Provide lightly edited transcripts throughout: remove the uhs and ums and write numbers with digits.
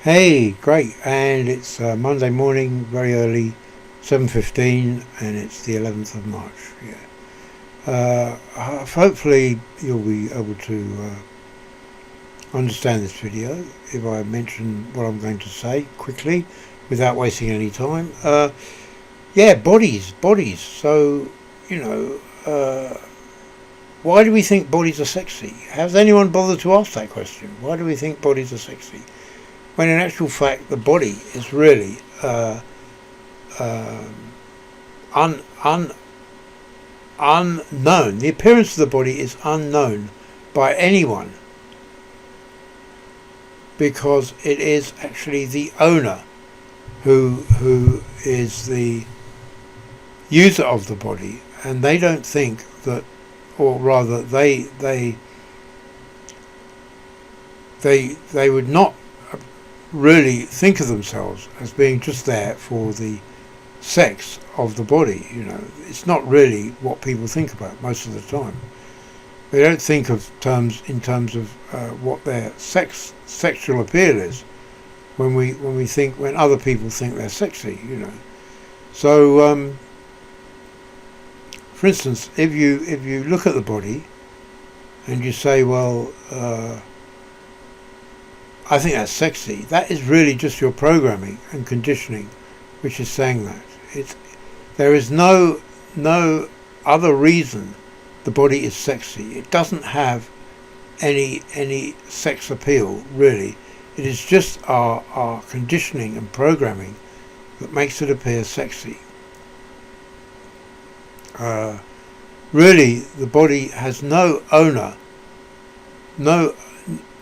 Hey, great, and it's Monday morning, very early, 7:15, and it's the 11th of March. Hopefully you'll be able to understand this video if I mention what I'm going to say quickly, without wasting any time. Bodies. So, you know, why do we think bodies are sexy? Has anyone bothered to ask that question? Why do we think bodies are sexy? When in actual fact the body is really uh, un, un, unknown. The appearance of the body is unknown by anyone because it is actually the owner who is the user of the body, and they don't think that, or rather they would not really think of themselves as being just there for the sex of the body. It's not really what people think about most of the time. They don't think of in terms of what their sexual appeal is when other people think they're sexy. So for instance, if you look at the body and you say, well, I think that's sexy, that is really just your programming and conditioning which is saying that. There is no other reason the body is sexy. It doesn't have any sex appeal, really. It is just our conditioning and programming that makes it appear sexy. Really, the body has no owner.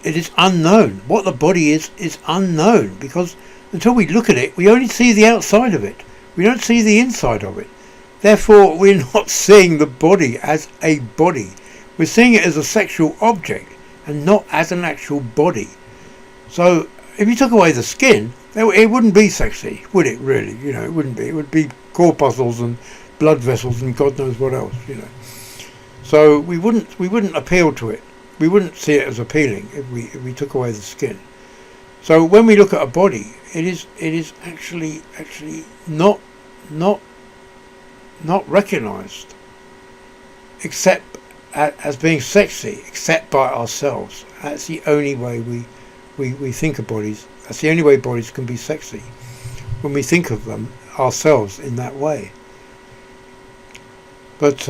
It is unknown. What the body is unknown, because until we look at it, we only see the outside of it. We don't see the inside of it. Therefore, we're not seeing the body as a body. We're seeing it as a sexual object and not as an actual body. So, if you took away the skin, it wouldn't be sexy, would it? Really, it wouldn't be. It would be corpuscles and blood vessels and God knows what else. So we wouldn't appeal to it. We wouldn't see it as appealing if we took away the skin. So when we look at a body, it is actually not recognised except as being sexy, except by ourselves. That's the only way we think of bodies. That's the only way bodies can be sexy, when we think of them ourselves in that way. But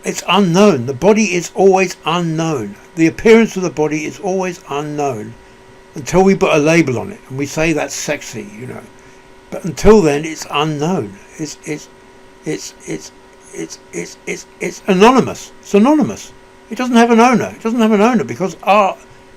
it's unknown. The body is always unknown. The appearance of the body is always unknown until we put a label on it and we say that's sexy, But until then, it's unknown. It's anonymous. It's anonymous. It doesn't have an owner. It doesn't have an owner because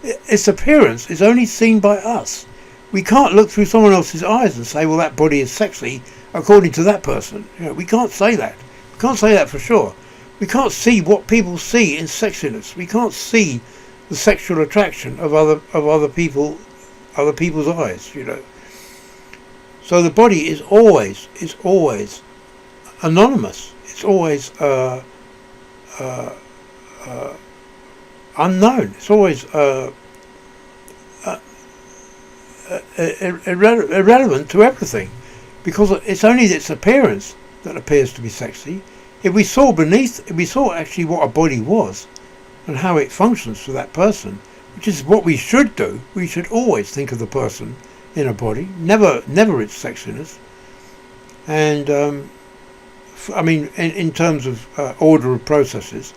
its appearance is only seen by us. We can't look through someone else's eyes and say, well, that body is sexy according to that person. We can't say that. We can't say that for sure. We can't see what people see in sexiness. We can't see the sexual attraction of other people's eyes. So the body is always anonymous. It's always unknown. It's always irrelevant to everything, because it's only its appearance that appears to be sexy. If we saw actually what a body was and how it functions for that person, which is what we should do. We should always think of the person in a body, never its sexiness. And in terms of order of processes,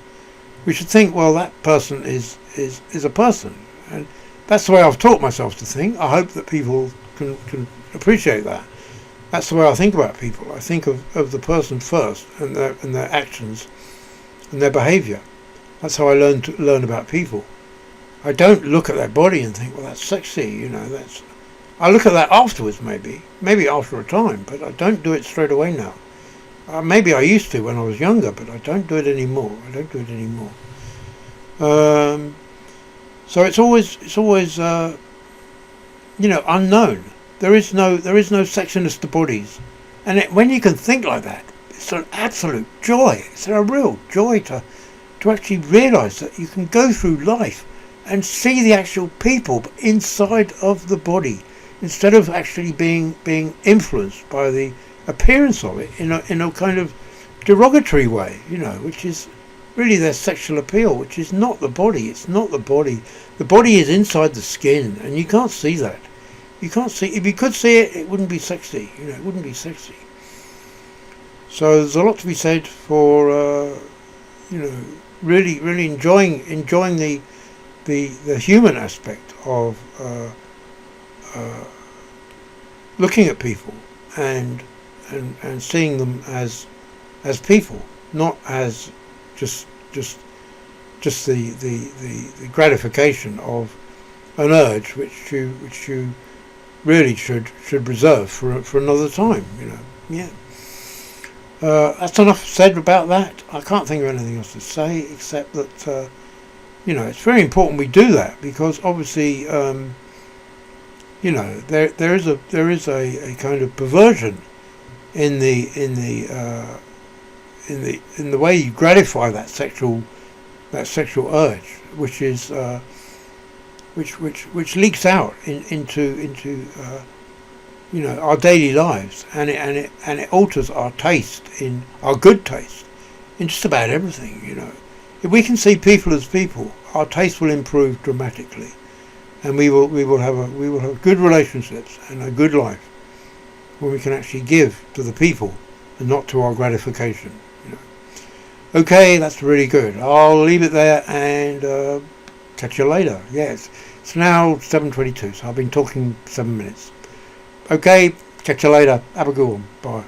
we should think, well, that person is a person, and that's the way I've taught myself to think. I hope that people can appreciate that. That's the way I think about people. I think of the person first, and their actions and their behaviour. That's how I learn about people. I don't look at their body and think, well, that's sexy. I look at that afterwards, maybe after a time, but I don't do it straight away now. Maybe I used to when I was younger, but I don't do it anymore. So it's always unknown. There is no sexiness to bodies, and when you can think like that, it's an absolute joy. It's a real joy to actually realise that you can go through life and see the actual people inside of the body, instead of actually being influenced by the appearance of it in a kind of derogatory way, which is really their sexual appeal, which is not the body. It's not the body. The body is inside the skin, and you can't see that. You can't see. If you could see it, it wouldn't be sexy. It wouldn't be sexy. So there's a lot to be said for really enjoying the human aspect of looking at people and seeing them as people, not as just the gratification of an urge which you really should reserve for another time. Yeah. That's enough said about that. I can't think of anything else to say except that it's very important we do that, because obviously there is a kind of perversion in the way you gratify that sexual urge, which is which leaks out into our daily lives, and it alters our taste, in our good taste, in just about everything. If we can see people as people, our taste will improve dramatically, and we will have good relationships and a good life when we can actually give to the people and not to our gratification. Okay, that's really good. I'll leave it there and catch you later. Yes, it's now 7:22, so I've been talking 7 minutes. Okay, catch you later. Have a good one. Bye.